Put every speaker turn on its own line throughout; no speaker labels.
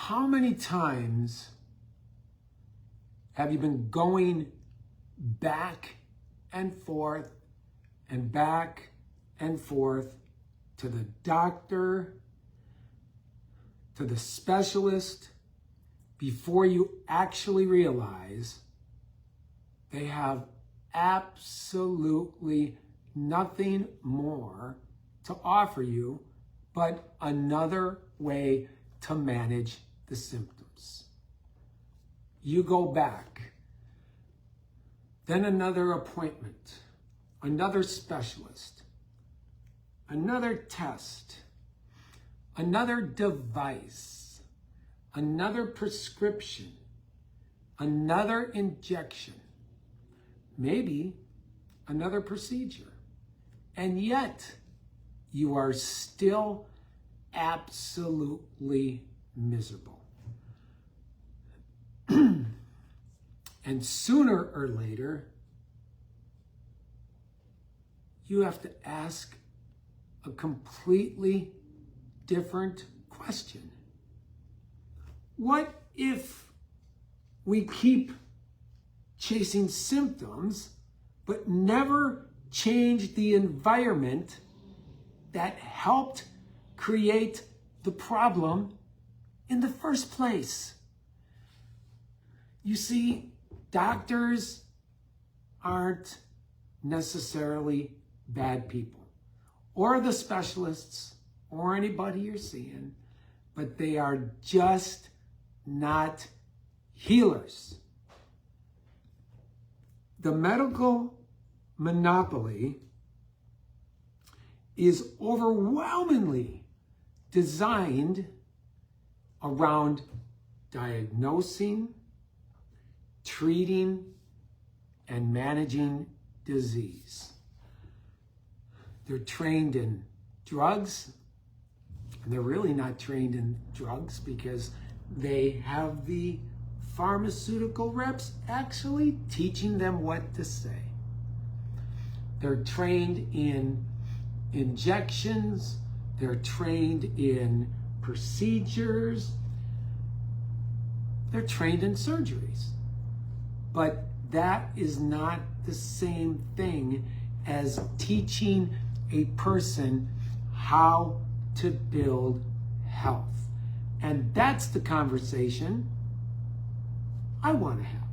How many times have you been going back and forth and back and forth to the doctor, to the specialist, before you actually realize they have absolutely nothing more to offer you but another way to manage the symptoms? You go back, then another appointment, another specialist, another test, another device, another prescription, another injection, maybe another procedure. And yet, you are still absolutely miserable. And sooner or later, you have to ask a completely different question. What if we keep chasing symptoms, but never change the environment that helped create the problem in the first place? You see, doctors aren't necessarily bad people, or the specialists, or anybody you're seeing, but they are just not healers. The medical monopoly is overwhelmingly designed around diagnosing, treating, and managing disease. They're trained in drugs, and they're really not trained in drugs because they have the pharmaceutical reps actually teaching them what to say. They're trained in injections, they're trained in procedures, they're trained in surgeries. But that is not the same thing as teaching a person how to build health. And that's the conversation I want to have.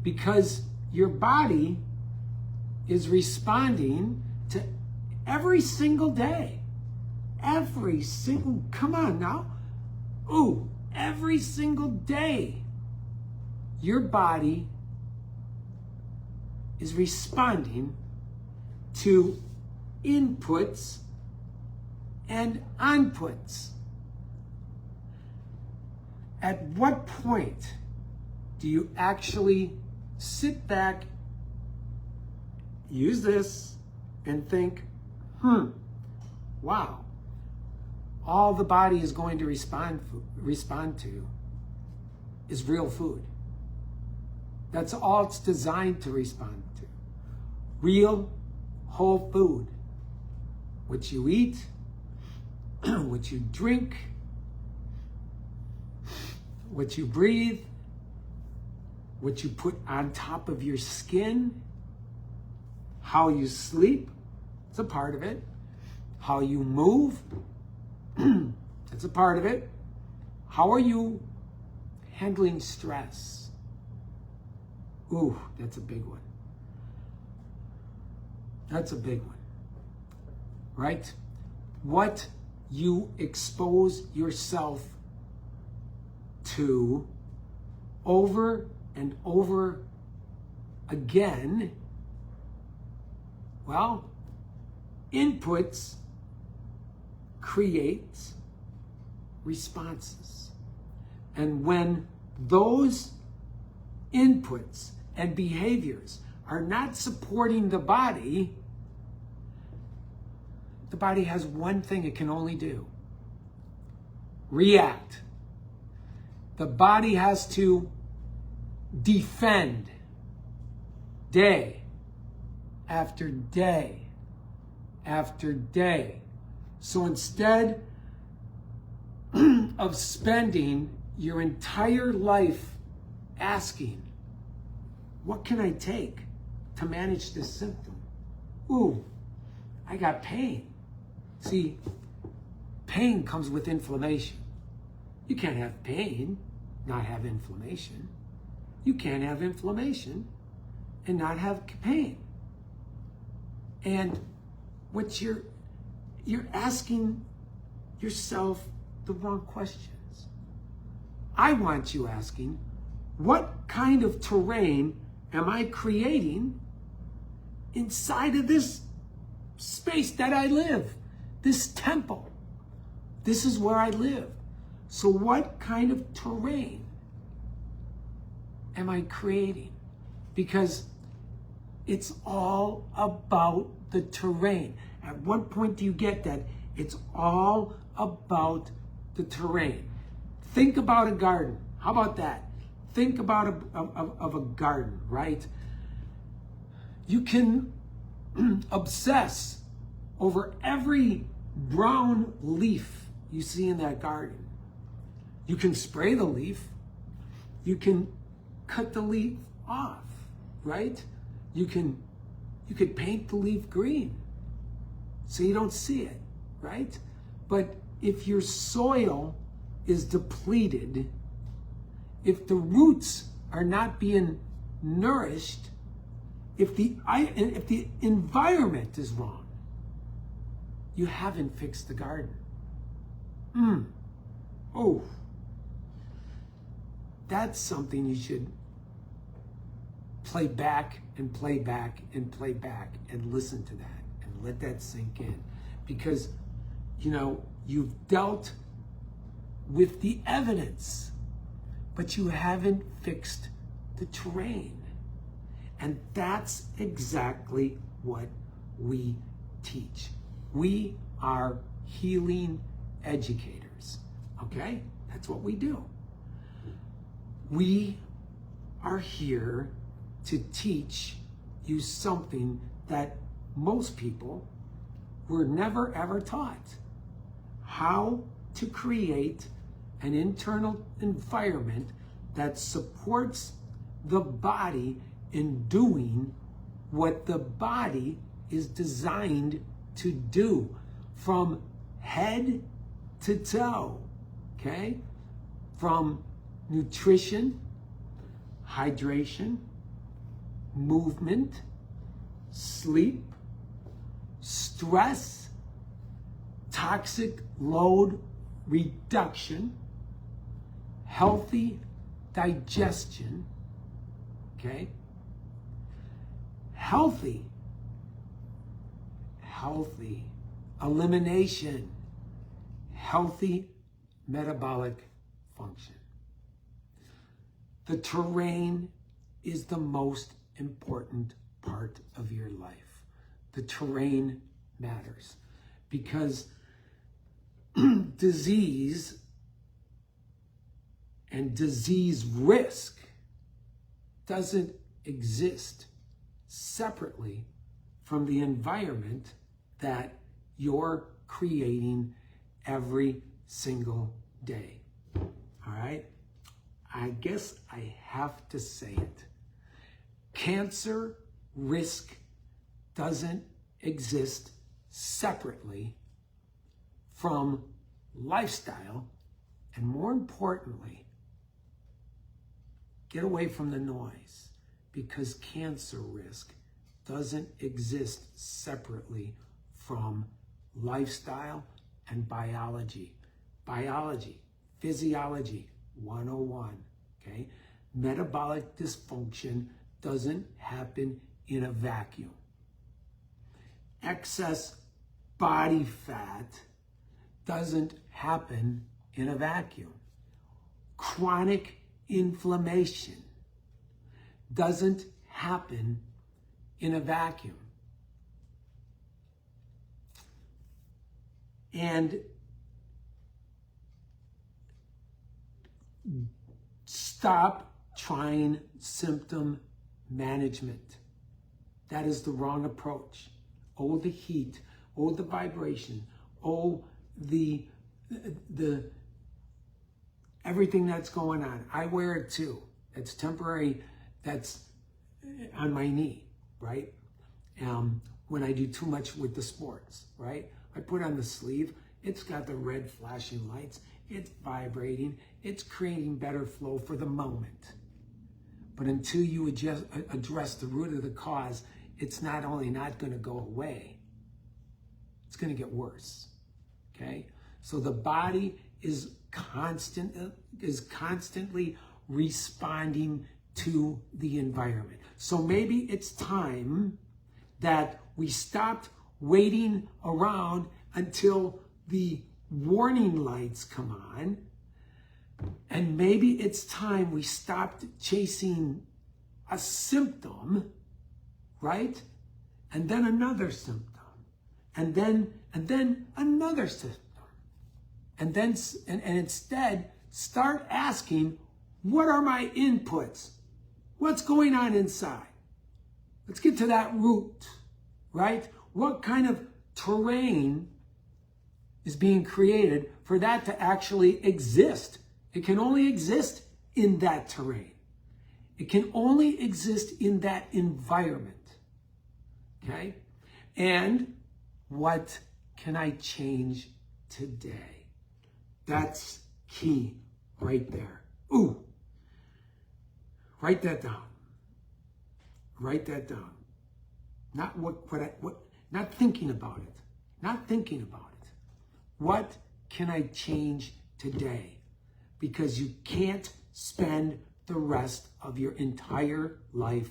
Because your body is responding to every single day. Every single, come on now. Ooh, every single day. Your body is responding to inputs and outputs. At what point do you actually sit back, use this, and think, wow, all the body is going to respond to is real food. That's all it's designed to respond to. Real, whole food. What you eat, what you drink, what you breathe, what you put on top of your skin, how you sleep, it's a part of it. How you move, that's a part of it. How are you handling stress? Ooh, that's a big one. That's a big one, right? What you expose yourself to over and over again, well, inputs create responses. And when those inputs and behaviors are not supporting the body has one thing it can only do: react. The body has to defend day after day after day. So instead of spending your entire life asking, what can I take to manage this symptom? Ooh, I got pain. See, pain comes with inflammation. You can't have pain, not have inflammation. You can't have inflammation and not have pain. And what you're asking yourself the wrong questions. I want you asking, what kind of terrain am I creating inside of this space that I live, this temple? This is where I live. So what kind of terrain am I creating? Because it's all about the terrain. At what point do you get that? It's all about the terrain. Think about a garden. How about that? Think about a garden, right? You can obsess over every brown leaf you see in that garden. You can spray the leaf. You can cut the leaf off, right? You could paint the leaf green so you don't see it, right? But if your soil is depleted, if the roots are not being nourished, if the environment is wrong, you haven't fixed the garden. Oh, that's something you should play back and play back and play back and listen to that and let that sink in. Because, you've dealt with the evidence, but you haven't fixed the terrain. And that's exactly what we teach. We are healing educators, okay? That's what we do. We are here to teach you something that most people were never ever taught. How to create an internal environment that supports the body in doing what the body is designed to do from head to toe, okay? From nutrition, hydration, movement, sleep, stress, toxic load reduction, healthy digestion, okay? Healthy elimination, healthy metabolic function. The terrain is the most important part of your life. The terrain matters because disease and disease risk doesn't exist separately from the environment that you're creating every single day. All right? I guess I have to say it. Cancer risk doesn't exist separately from lifestyle, and more importantly, get away from the noise, because cancer risk doesn't exist separately from lifestyle and biology. Biology, physiology 101, okay? Metabolic dysfunction doesn't happen in a vacuum. Excess body fat doesn't happen in a vacuum. Chronic inflammation doesn't happen in a vacuum. And stop trying symptom management. That is the wrong approach. Oh, the heat. Oh, the vibration. Oh, the everything that's going on. I wear it too. It's temporary. That's on my knee, right? When I do too much with the sports, right? I put on the sleeve. It's got the red flashing lights. It's vibrating. It's creating better flow for the moment. But until you address the root of the cause, it's not only not going to go away, it's going to get worse, okay? So the body is constantly responding to the environment. So maybe it's time that we stopped waiting around until the warning lights come on, and maybe it's time we stopped chasing a symptom, right? And then another symptom, and then another symptom, and instead start asking, what are my inputs? What's going on inside? Let's get to that root, right? What kind of terrain is being created for that to actually exist? It can only exist in that terrain. It can only exist in that environment, okay? And what can I change today? That's key right there. Ooh, write that down. Write that down. Not not thinking about it. Not thinking about it. What can I change today? Because you can't spend the rest of your entire life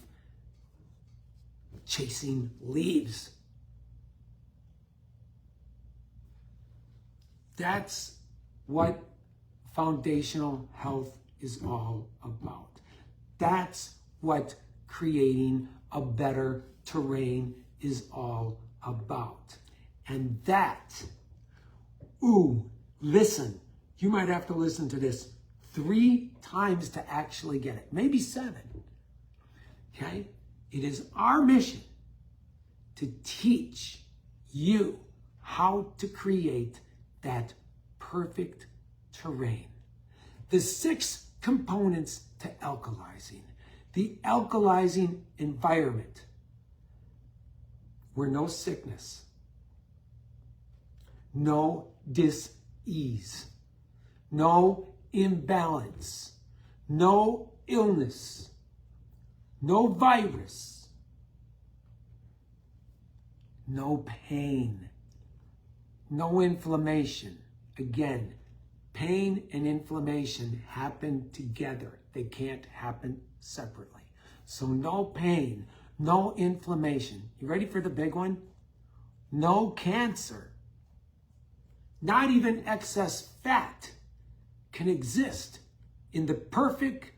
chasing leaves. That's what foundational health is all about. That's what creating a better terrain is all about. And that, listen, you might have to listen to this 3 times to actually get it, maybe 7. Okay? It is our mission to teach you how to create that perfect terrain. The 6 components to alkalizing. The alkalizing environment where no sickness, no dis-ease, no imbalance, no illness, no virus, no pain, no inflammation. Again, pain and inflammation happen together. They can't happen separately. So no pain, no inflammation. You ready for the big one? No cancer. Not even excess fat can exist in the perfect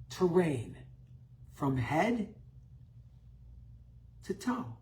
terrain from head to toe.